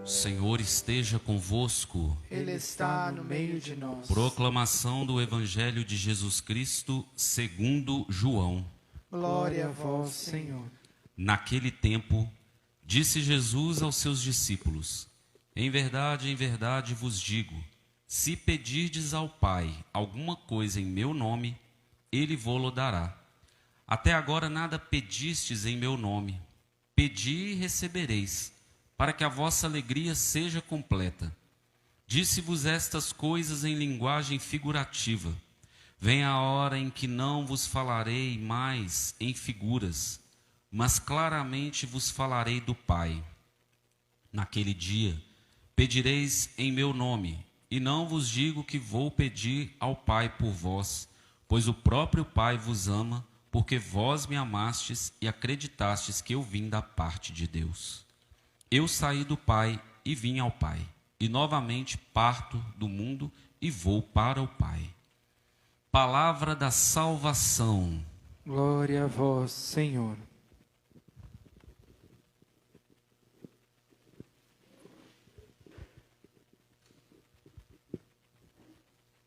Senhor esteja convosco. Ele está no meio de nós. Proclamação do Evangelho de Jesus Cristo segundo João. Glória a vós, Senhor. Naquele tempo, disse Jesus aos seus discípulos: em verdade vos digo, se pedirdes ao Pai alguma coisa em meu nome, Ele vô-lo dará. Até agora nada pedistes em meu nome. Pedi e recebereis, para que a vossa alegria seja completa. Disse-vos estas coisas em linguagem figurativa. Vem a hora em que não vos falarei mais em figuras, mas claramente vos falarei do Pai. Naquele dia, pedireis em meu nome, e não vos digo que vou pedir ao Pai por vós, pois o próprio Pai vos ama, porque vós me amastes e acreditastes que eu vim da parte de Deus. Eu saí do Pai e vim ao Pai, e novamente parto do mundo e vou para o Pai. Palavra da salvação. Glória a vós, Senhor.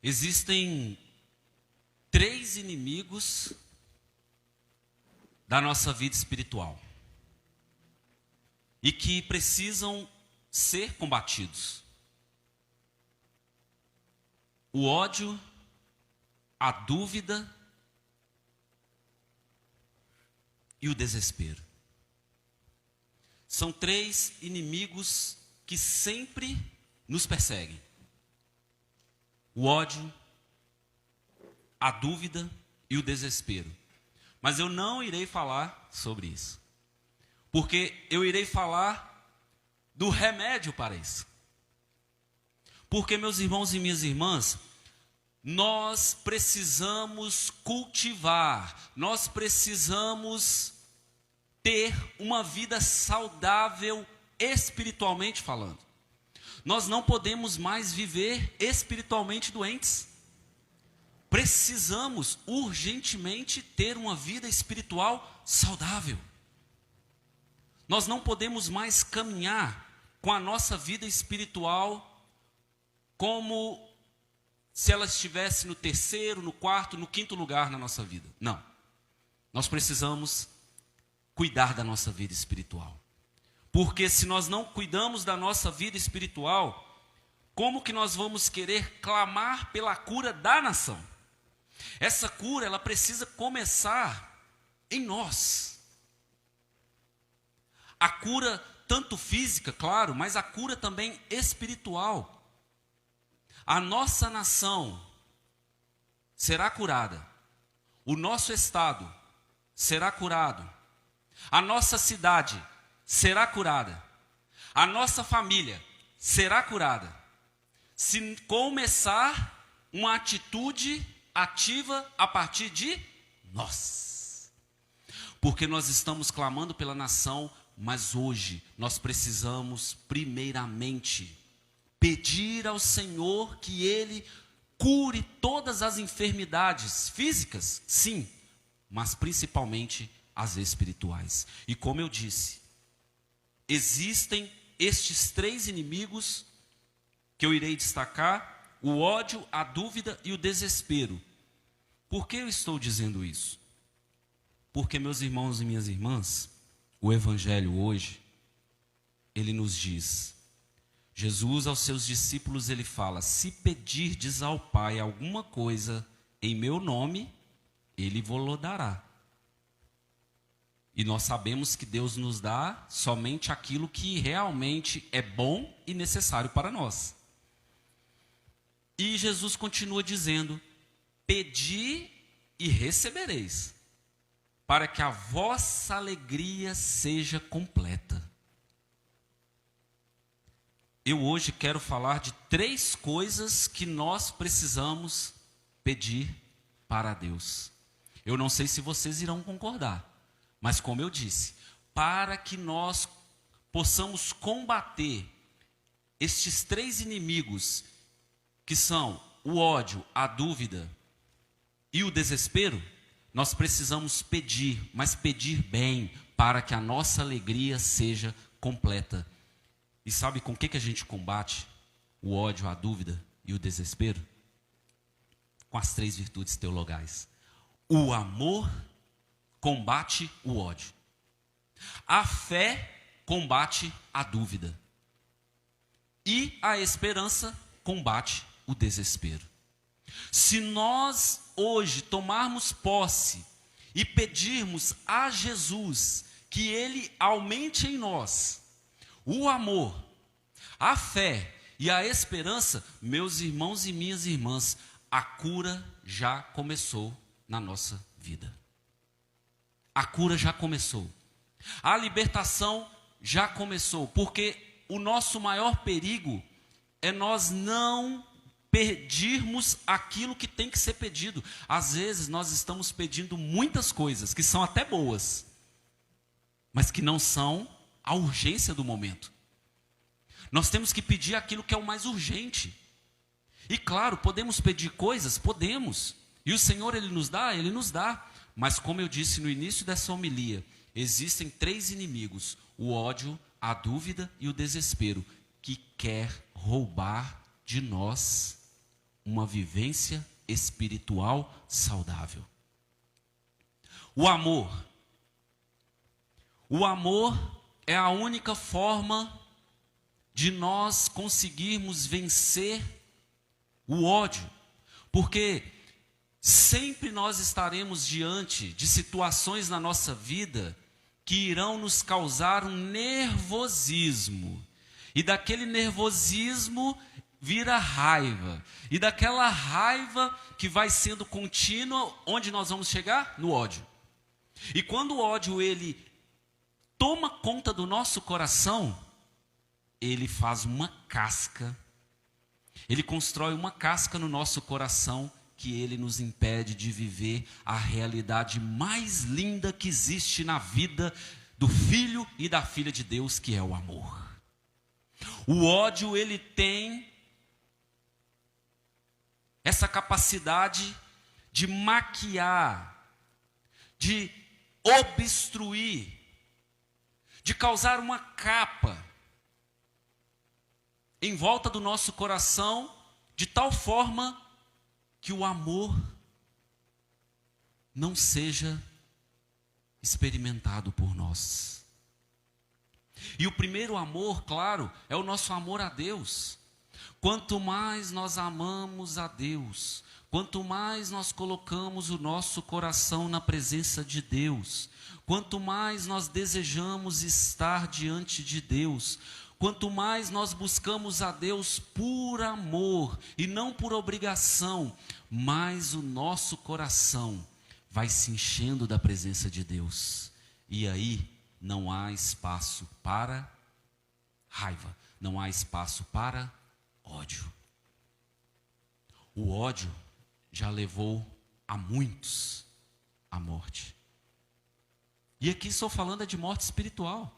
Existem 3 inimigos da nossa vida espiritual e que precisam ser combatidos: o ódio, a dúvida e o desespero. São 3 inimigos que sempre nos perseguem: o ódio, a dúvida e o desespero. Mas eu não irei falar sobre isso, porque eu irei falar do remédio para isso. Porque, meus irmãos e minhas irmãs, nós precisamos cultivar, nós precisamos ter uma vida saudável espiritualmente falando. Nós não podemos mais viver espiritualmente doentes. Precisamos urgentemente ter uma vida espiritual saudável. Nós não podemos mais caminhar com a nossa vida espiritual como se ela estivesse no 3º, no 4º, no 5º lugar na nossa vida. Não. Nós precisamos cuidar da nossa vida espiritual. Porque se nós não cuidamos da nossa vida espiritual, como que nós vamos querer clamar pela cura da nação? Essa cura, ela precisa começar em nós. A cura tanto física, claro, mas a cura também espiritual. A nossa nação será curada. O nosso estado será curado. A nossa cidade será curada. A nossa família será curada. Se começar uma atitude ativa a partir de nós. Porque nós estamos clamando pela nação, mas hoje nós precisamos primeiramente pedir ao Senhor que Ele cure todas as enfermidades físicas, sim, mas principalmente as espirituais. E como eu disse, existem estes 3 inimigos que eu irei destacar: o ódio, a dúvida e o desespero. Por que eu estou dizendo isso? Porque, meus irmãos e minhas irmãs, o Evangelho hoje, ele nos diz, Jesus aos seus discípulos, ele fala: se pedirdes ao Pai alguma coisa em meu nome, Ele vô-lo dará. E nós sabemos que Deus nos dá somente aquilo que realmente é bom e necessário para nós. E Jesus continua dizendo: pedi e recebereis, para que a vossa alegria seja completa. Eu hoje quero falar de 3 coisas que nós precisamos pedir para Deus. Eu não sei se vocês irão concordar, mas como eu disse, para que nós possamos combater estes 3 inimigos, que são o ódio, a dúvida e o desespero, nós precisamos pedir, mas pedir bem, para que a nossa alegria seja completa. E sabe com o que a gente combate o ódio, a dúvida e o desespero? Com as 3 virtudes teologais. O amor combate o ódio. A fé combate a dúvida. E a esperança combate o desespero. Se nós hoje tomarmos posse e pedirmos a Jesus que Ele aumente em nós o amor, a fé e a esperança, meus irmãos e minhas irmãs, a cura já começou na nossa vida. A cura já começou. A libertação já começou, porque o nosso maior perigo é nós não pedirmos aquilo que tem que ser pedido. Às vezes nós estamos pedindo muitas coisas que são até boas, mas que não são a urgência do momento. Nós temos que pedir aquilo que é o mais urgente. E claro, podemos pedir coisas? Podemos. E o Senhor, Ele nos dá? Ele nos dá. Mas como eu disse no início dessa homilia, existem 3 inimigos: o ódio, a dúvida e o desespero, que quer roubar de nós uma vivência espiritual saudável. O amor. O amor é a única forma de nós conseguirmos vencer o ódio, porque sempre nós estaremos diante de situações na nossa vida que irão nos causar um nervosismo, e daquele nervosismo vira raiva, e daquela raiva que vai sendo contínua, onde nós vamos chegar? No ódio. E quando o ódio ele toma conta do nosso coração, ele faz uma casca, ele constrói uma casca no nosso coração, que ele nos impede de viver a realidade mais linda que existe na vida do filho e da filha de Deus, que é o amor. O ódio, ele tem essa capacidade de maquiar, de obstruir, de causar uma capa em volta do nosso coração, de tal forma que o amor não seja experimentado por nós. E o primeiro amor, claro, é o nosso amor a Deus. Quanto mais nós amamos a Deus, quanto mais nós colocamos o nosso coração na presença de Deus, quanto mais nós desejamos estar diante de Deus, quanto mais nós buscamos a Deus por amor e não por obrigação, mais o nosso coração vai se enchendo da presença de Deus. E aí não há espaço para raiva, não há espaço para ódio. O ódio já levou a muitos à morte. E aqui estou falando de morte espiritual.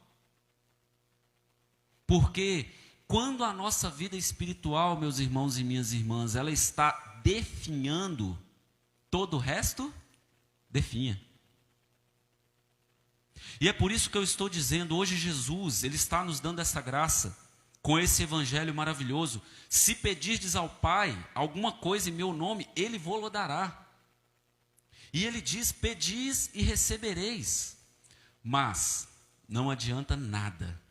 Porque quando a nossa vida espiritual, meus irmãos e minhas irmãs, ela está definhando, todo o resto definha. E é por isso que eu estou dizendo, hoje Jesus, Ele está nos dando essa graça, com esse evangelho maravilhoso. Se pedirdes ao Pai alguma coisa em meu nome, Ele vos dará. E Ele diz, pedis e recebereis. Mas não adianta nada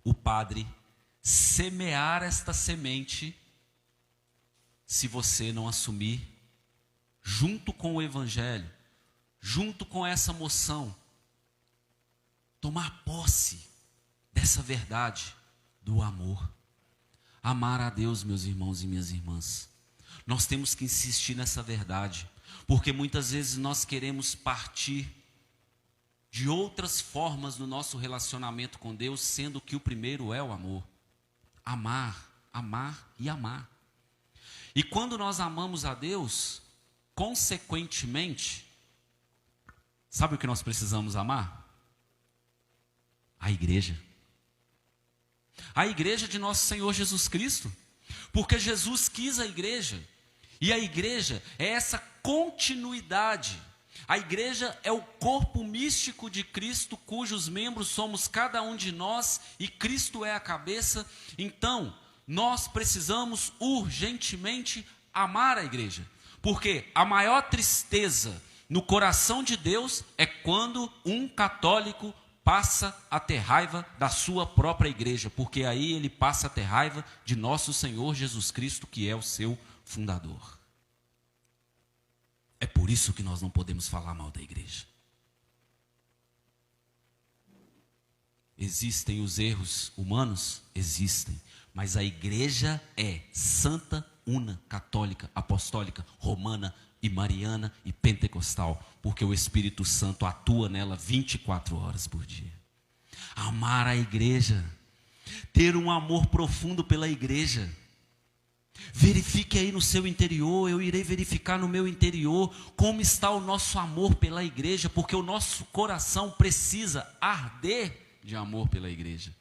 o padre semear esta semente se você não assumir, junto com o evangelho, junto com essa moção, tomar posse dessa verdade do amor. Amar a Deus, meus irmãos e minhas irmãs. Nós temos que insistir nessa verdade, porque muitas vezes nós queremos partir de outras formas no nosso relacionamento com Deus, sendo que o primeiro é o amor. Amar, amar e amar. E quando nós amamos a Deus, consequentemente, sabe o que nós precisamos amar? A igreja. A igreja de nosso Senhor Jesus Cristo. Porque Jesus quis a igreja. E a igreja é essa continuidade A igreja é o corpo místico de Cristo, cujos membros somos cada um de nós, e Cristo é a cabeça. Então, nós precisamos urgentemente amar a igreja, porque a maior tristeza no coração de Deus é quando um católico passa a ter raiva da sua própria igreja, porque aí ele passa a ter raiva de nosso Senhor Jesus Cristo, que é o seu fundador. É por isso que nós não podemos falar mal da igreja. Existem os erros humanos? Existem. Mas a igreja é santa, una, católica, apostólica, romana e mariana e pentecostal, porque o Espírito Santo atua nela 24 horas por dia. Amar a igreja, ter um amor profundo pela igreja. Verifique aí no seu interior, eu irei verificar no meu interior como está o nosso amor pela igreja, porque o nosso coração precisa arder de amor pela igreja.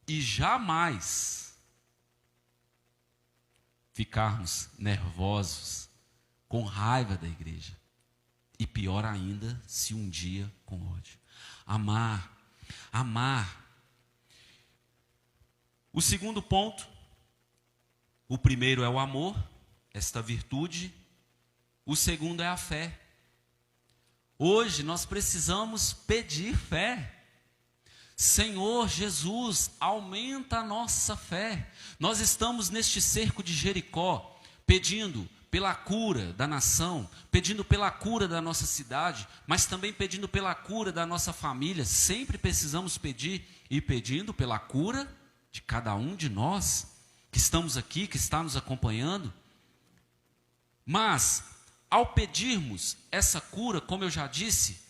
E jamais ficarmos nervosos, com raiva da igreja. E pior ainda, se um dia com ódio. Amar. O segundo ponto, o primeiro é o amor, esta virtude. O segundo é a fé. Hoje nós precisamos pedir fé. Senhor Jesus, aumenta a nossa fé. Nós estamos neste cerco de Jericó, pedindo pela cura da nação, pedindo pela cura da nossa cidade, mas também pedindo pela cura da nossa família. Sempre precisamos pedir e pedindo pela cura de cada um de nós que estamos aqui, que está nos acompanhando. Mas, ao pedirmos essa cura, como eu já disse,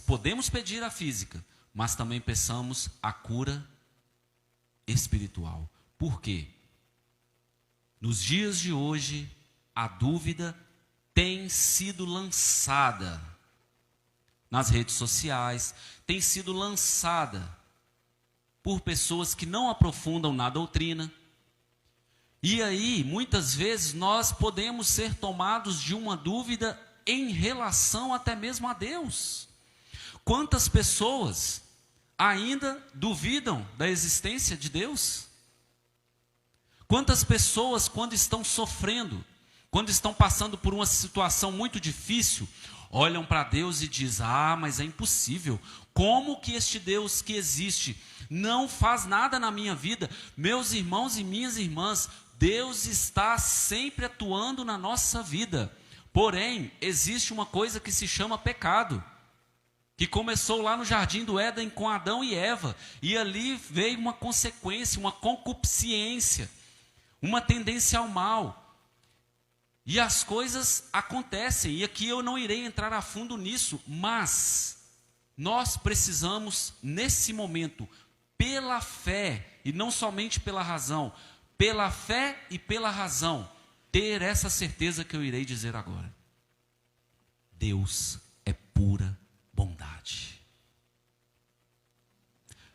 podemos pedir a física, mas também peçamos a cura espiritual. Por quê? Nos dias de hoje, a dúvida tem sido lançada nas redes sociais, tem sido lançada por pessoas que não aprofundam na doutrina. E aí, muitas vezes, nós podemos ser tomados de uma dúvida em relação até mesmo a Deus. Quantas pessoas ainda duvidam da existência de Deus? Quantas pessoas, quando estão sofrendo, quando estão passando por uma situação muito difícil, olham para Deus e dizem: mas é impossível, como que este Deus que existe não faz nada na minha vida? Meus irmãos e minhas irmãs, Deus está sempre atuando na nossa vida, porém, existe uma coisa que se chama pecado, que começou lá no Jardim do Éden com Adão e Eva, e ali veio uma consequência, uma concupiscência, uma tendência ao mal, e as coisas acontecem, e aqui eu não irei entrar a fundo nisso, mas nós precisamos, nesse momento, pela fé, e não somente pela razão, pela fé e pela razão, ter essa certeza que eu irei dizer agora. Deus é pura bondade.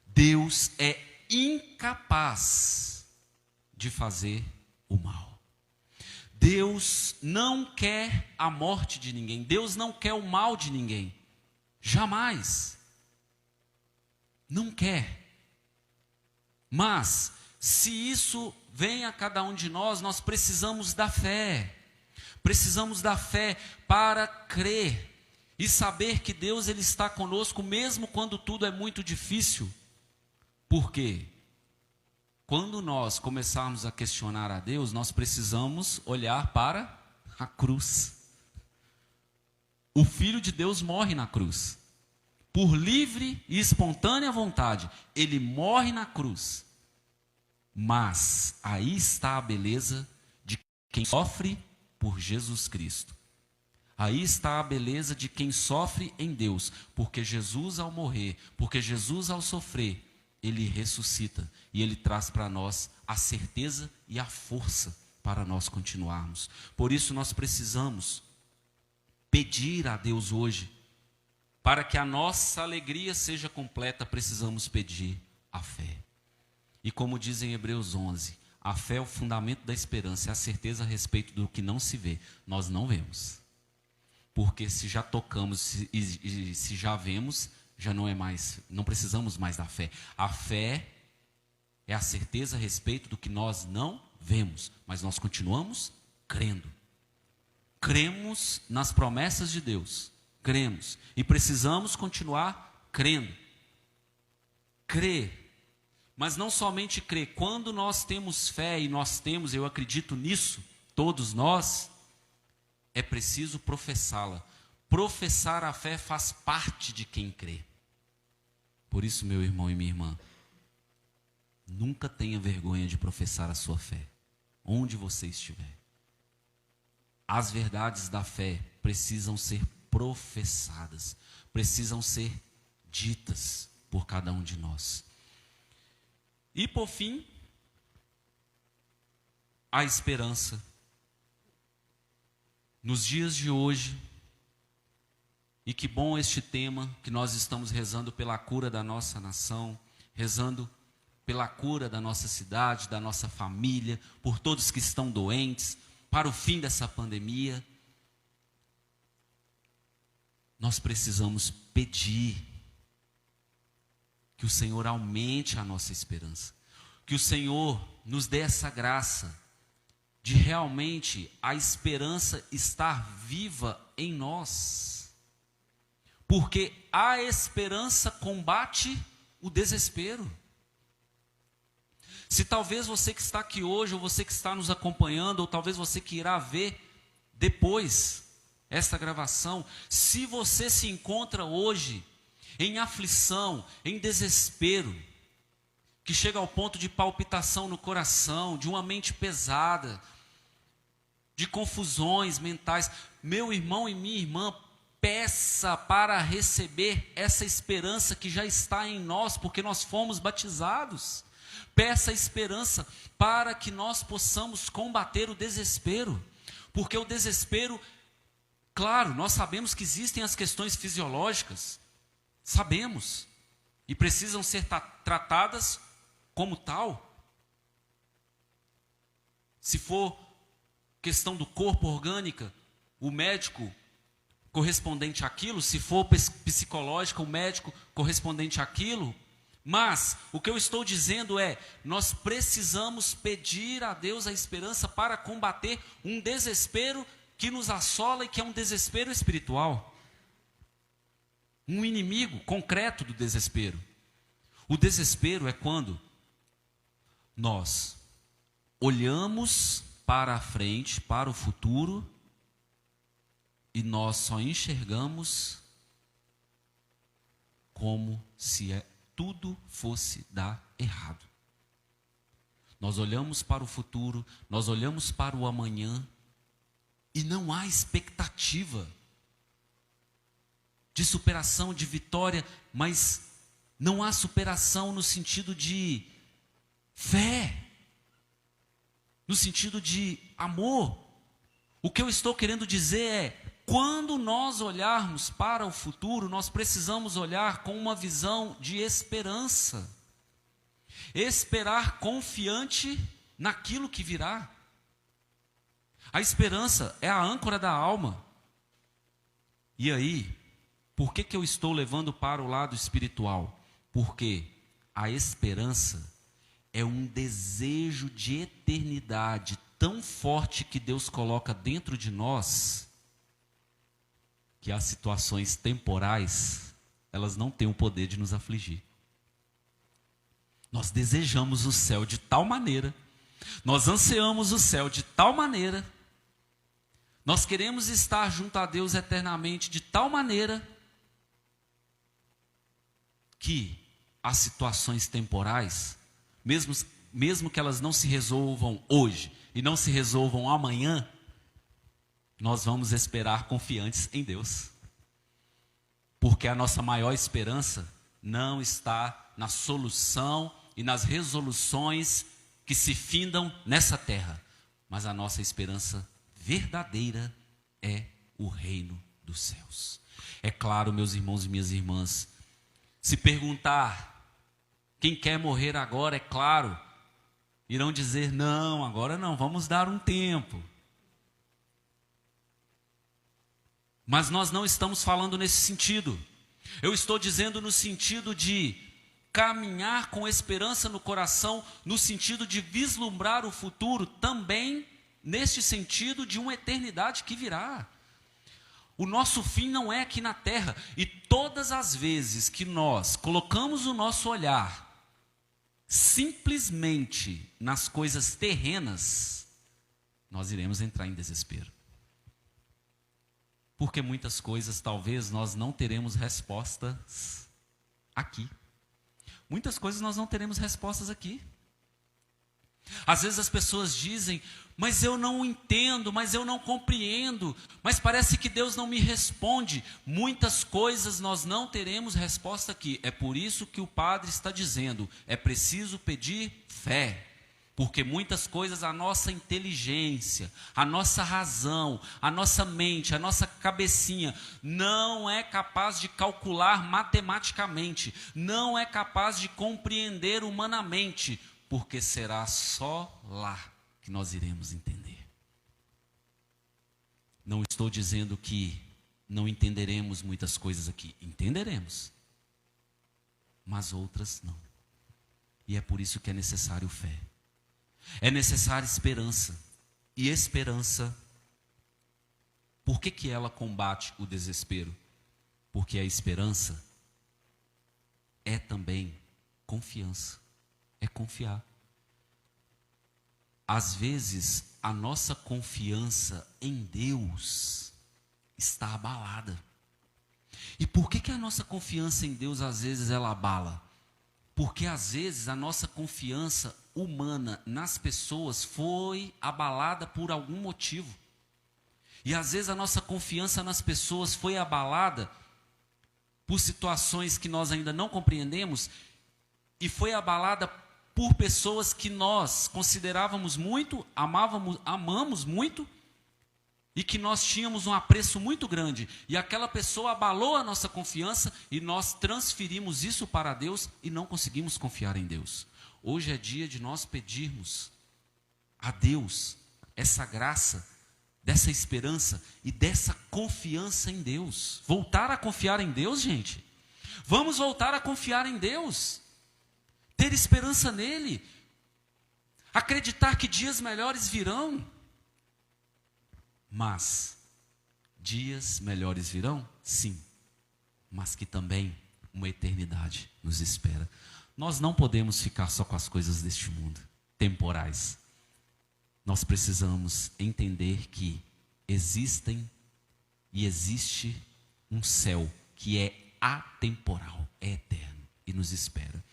Deus é incapaz de fazer o mal. Deus não quer a morte de ninguém. Deus não quer o mal de ninguém. Jamais. Não quer. Mas, se isso vem a cada um de nós, nós precisamos da fé. Precisamos da fé para crer e saber que Deus ele está conosco mesmo quando tudo é muito difícil. Por quê? Quando nós começarmos a questionar a Deus, nós precisamos olhar para a cruz. O Filho de Deus morre na cruz. Por livre e espontânea vontade, ele morre na cruz. Mas aí está a beleza de quem sofre por Jesus Cristo. Aí está a beleza de quem sofre em Deus, porque Jesus ao morrer, porque Jesus ao sofrer, ele ressuscita e ele traz para nós a certeza e a força para nós continuarmos. Por isso nós precisamos pedir a Deus hoje, para que a nossa alegria seja completa, precisamos pedir a fé. E como diz em Hebreus 11, a fé é o fundamento da esperança, é a certeza a respeito do que não se vê, nós não vemos. Porque se já tocamos e se já vemos, já não é mais, não precisamos mais da fé. A fé é a certeza a respeito do que nós não vemos, mas nós continuamos crendo. Cremos nas promessas de Deus, cremos, e precisamos continuar crendo. Crer, mas não somente crer, quando nós temos fé, e nós temos, eu acredito nisso, todos nós, é preciso professá-la. Professar a fé faz parte de quem crê. Por isso, meu irmão e minha irmã, nunca tenha vergonha de professar a sua fé, onde você estiver. As verdades da fé precisam ser professadas, precisam ser ditas por cada um de nós. E por fim, a esperança. Nos dias de hoje, e que bom este tema que nós estamos rezando pela cura da nossa nação, rezando pela cura da nossa cidade, da nossa família, por todos que estão doentes, para o fim dessa pandemia. Nós precisamos pedir que o Senhor aumente a nossa esperança, que o Senhor nos dê essa graça de realmente a esperança estar viva em nós, porque a esperança combate o desespero. Se talvez você que está aqui hoje, ou você que está nos acompanhando, ou talvez você que irá ver depois esta gravação, se você se encontra hoje em aflição, em desespero, que chega ao ponto de palpitação no coração, de uma mente pesada, de confusões mentais, meu irmão e minha irmã, peça para receber essa esperança que já está em nós, porque nós fomos batizados. Peça esperança para que nós possamos combater o desespero, porque o desespero, claro, nós sabemos que existem as questões fisiológicas, sabemos, e precisam ser tratadas como tal. Se for questão do corpo orgânica, o médico correspondente àquilo, se for psicológica, o médico correspondente àquilo. Mas o que eu estou dizendo é, nós precisamos pedir a Deus a esperança para combater um desespero que nos assola e que é um desespero espiritual. Um inimigo concreto do desespero. O desespero é quando nós olhamos para a frente, para o futuro, e nós só enxergamos como se tudo fosse dar errado. Nós olhamos para o futuro, nós olhamos para o amanhã, e não há expectativa de superação, de vitória, mas não há superação no sentido de fé, no sentido de amor. O que eu estou querendo dizer é, quando nós olharmos para o futuro, nós precisamos olhar com uma visão de esperança. Esperar confiante naquilo que virá. A esperança é a âncora da alma. E aí, por que eu estou levando para o lado espiritual? Porque a esperança é um desejo de eternidade tão forte que Deus coloca dentro de nós, que as situações temporais, elas não têm o poder de nos afligir. Nós desejamos o céu de tal maneira, nós ansiamos o céu de tal maneira, nós queremos estar junto a Deus eternamente de tal maneira, que as situações temporais, mesmo que elas não se resolvam hoje e não se resolvam amanhã, nós vamos esperar confiantes em Deus. Porque a nossa maior esperança não está na solução e nas resoluções que se findam nessa terra, mas a nossa esperança verdadeira é o reino dos céus. É claro, meus irmãos e minhas irmãs, se perguntar quem quer morrer agora, é claro, irão dizer, não, agora não, vamos dar um tempo. Mas nós não estamos falando nesse sentido. Eu estou dizendo no sentido de caminhar com esperança no coração, no sentido de vislumbrar o futuro, também neste sentido de uma eternidade que virá. O nosso fim não é aqui na terra, e todas as vezes que nós colocamos o nosso olhar simplesmente nas coisas terrenas, nós iremos entrar em desespero. Porque muitas coisas talvez nós não teremos respostas aqui. Muitas coisas nós não teremos respostas aqui. Às vezes as pessoas dizem, mas eu não entendo, mas eu não compreendo, mas parece que Deus não me responde. Muitas coisas nós não teremos resposta aqui. É por isso que o padre está dizendo, é preciso pedir fé. Porque muitas coisas a nossa inteligência, a nossa razão, a nossa mente, a nossa cabecinha não é capaz de calcular matematicamente, não é capaz de compreender humanamente, porque será só lá que nós iremos entender. Não estou dizendo que não entenderemos muitas coisas aqui, entenderemos, mas outras não. E é por isso que é necessário fé. É necessária esperança. E esperança, por que ela combate o desespero? Porque a esperança é também confiança. É confiar. Às vezes, a nossa confiança em Deus está abalada. E por que a nossa confiança em Deus, às vezes, ela abala? Porque, às vezes, a nossa confiança humana nas pessoas foi abalada por algum motivo. E às vezes a nossa confiança nas pessoas foi abalada por situações que nós ainda não compreendemos, e foi abalada por pessoas que nós considerávamos muito, amamos muito, e que nós tínhamos um apreço muito grande, e aquela pessoa abalou a nossa confiança, e nós transferimos isso para Deus, e não conseguimos confiar em Deus. Hoje é dia de nós pedirmos a Deus essa graça, dessa esperança e dessa confiança em Deus. Voltar a confiar em Deus, gente. Vamos voltar a confiar em Deus. Ter esperança nele. Acreditar que dias melhores virão. Mas, dias melhores virão? Sim. Mas que também uma eternidade nos espera. Nós não podemos ficar só com as coisas deste mundo, temporais. Nós precisamos entender que existem e existe um céu que é atemporal, é eterno e nos espera.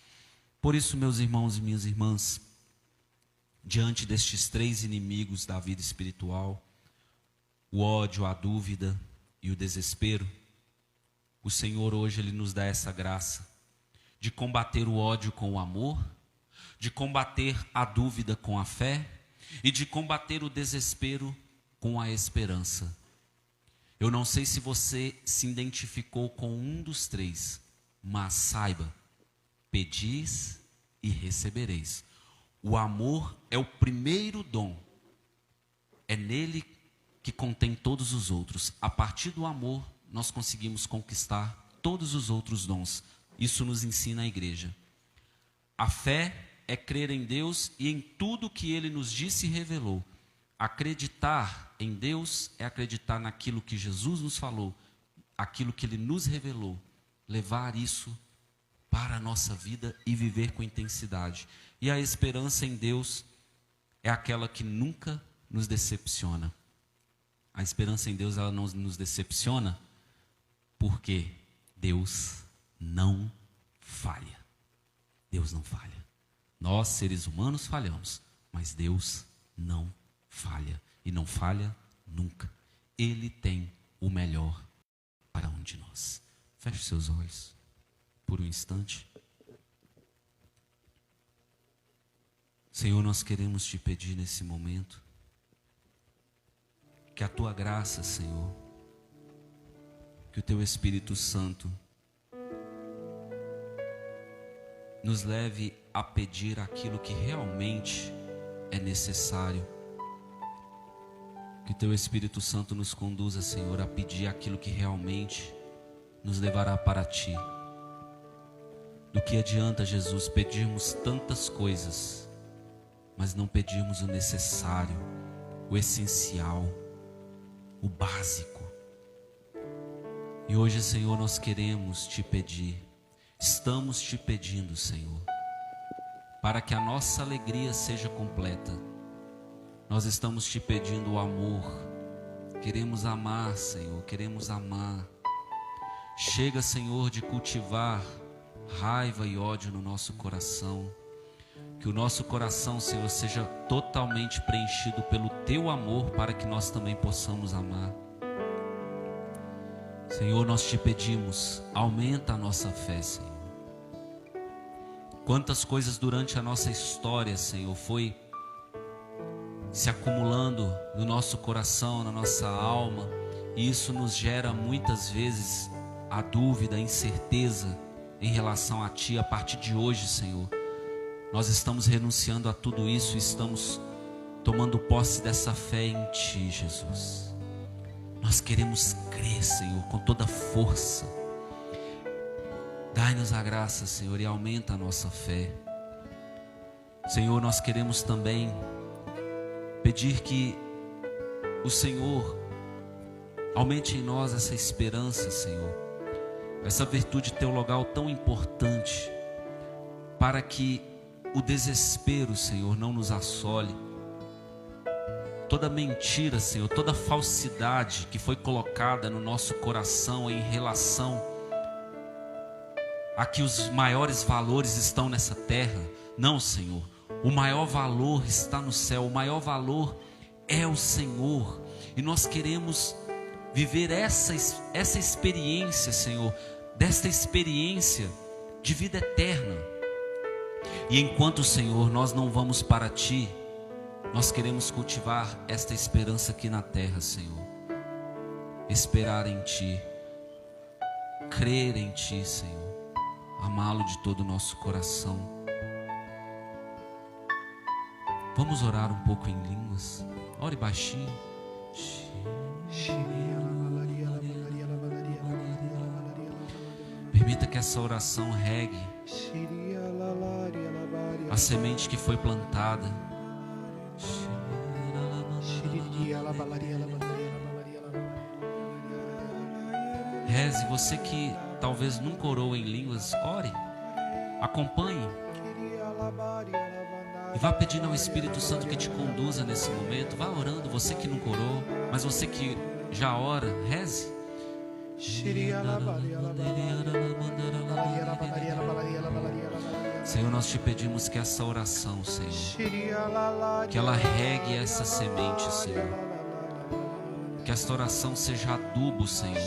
Por isso, meus irmãos e minhas irmãs, diante destes três inimigos da vida espiritual, o ódio, a dúvida e o desespero, o Senhor hoje Ele nos dá essa graça de combater o ódio com o amor, de combater a dúvida com a fé e de combater o desespero com a esperança. Eu não sei se você se identificou com um dos três, mas saiba, pedis e recebereis. O amor é o primeiro dom, é nele que contém todos os outros. A partir do amor, nós conseguimos conquistar todos os outros dons. Isso nos ensina a igreja. A fé é crer em Deus e em tudo que Ele nos disse e revelou. Acreditar em Deus é acreditar naquilo que Jesus nos falou, aquilo que Ele nos revelou. Levar isso para a nossa vida e viver com intensidade. E a esperança em Deus é aquela que nunca nos decepciona. A esperança em Deus, ela não nos decepciona porque Deus não falha. Deus não falha. Nós, seres humanos, falhamos, mas Deus não falha. E não falha nunca. Ele tem o melhor para um de nós. Feche seus olhos por um instante. Senhor, nós queremos te pedir nesse momento que a tua graça, Senhor, que o teu Espírito Santo nos leve a pedir aquilo que realmente é necessário. Que Teu Espírito Santo nos conduza, Senhor, a pedir aquilo que realmente nos levará para Ti. Do que adianta, Jesus, pedirmos tantas coisas, mas não pedirmos o necessário, o essencial, o básico. E hoje, Senhor, nós queremos Te pedir, estamos Te pedindo, Senhor, para que a nossa alegria seja completa. Nós estamos Te pedindo o amor, queremos amar, Senhor, queremos amar. Chega, Senhor, de cultivar raiva e ódio no nosso coração. Que o nosso coração, Senhor, seja totalmente preenchido pelo Teu amor, para que nós também possamos amar. Senhor, nós Te pedimos, aumenta a nossa fé, Senhor. Quantas coisas durante a nossa história, Senhor, foi se acumulando no nosso coração, na nossa alma, e isso nos gera muitas vezes a dúvida, a incerteza em relação a Ti. A partir de hoje, Senhor, nós estamos renunciando a tudo isso, estamos tomando posse dessa fé em Ti, Jesus. Nós queremos crer, Senhor, com toda força. Dai-nos a graça, Senhor, e aumenta a nossa fé. Senhor, nós queremos também pedir que o Senhor aumente em nós essa esperança, Senhor, essa virtude teologal tão importante, para que o desespero, Senhor, não nos assole. Toda mentira, Senhor, toda falsidade que foi colocada no nosso coração em relação a que os maiores valores estão nessa terra. Não, Senhor, o maior valor está no céu, o maior valor é o Senhor. E nós queremos viver essa experiência, Senhor, desta experiência de vida eterna. E enquanto, Senhor, nós não vamos para Ti, nós queremos cultivar esta esperança aqui na terra, Senhor. Esperar em Ti, crer em Ti, Senhor, amá-lo de todo o nosso coração. Vamos orar um pouco em línguas. Ore baixinho. Permita que essa oração regue a semente que foi plantada. Reze, você que talvez nunca orou em línguas, ore, acompanhe e vá pedindo ao Espírito Santo que te conduza nesse momento. Vá orando, você que nunca orou, mas você que já ora, reze. Senhor, nós Te pedimos que essa oração, Senhor, que ela regue essa semente, Senhor, que esta oração seja adubo, Senhor,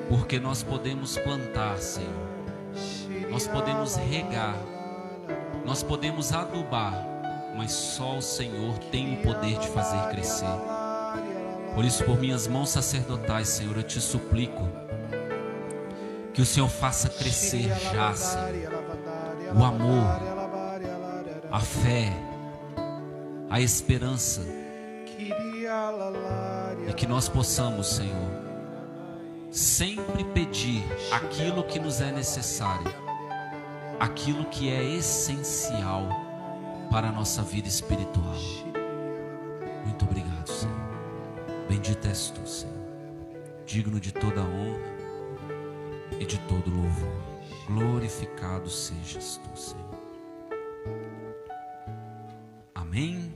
porque nós podemos plantar, Senhor, nós podemos regar, nós podemos adubar, mas só o Senhor tem o poder de fazer crescer. Por isso, por minhas mãos sacerdotais, Senhor, eu Te suplico que o Senhor faça crescer já, Senhor, o amor, a fé, a esperança, e que nós possamos, Senhor, sempre pedir aquilo que nos é necessário, aquilo que é essencial para a nossa vida espiritual. Muito obrigado, Senhor. Bendito és Tu, Senhor, digno de toda honra e de todo louvor. Glorificado sejas Tu, Senhor. Amém.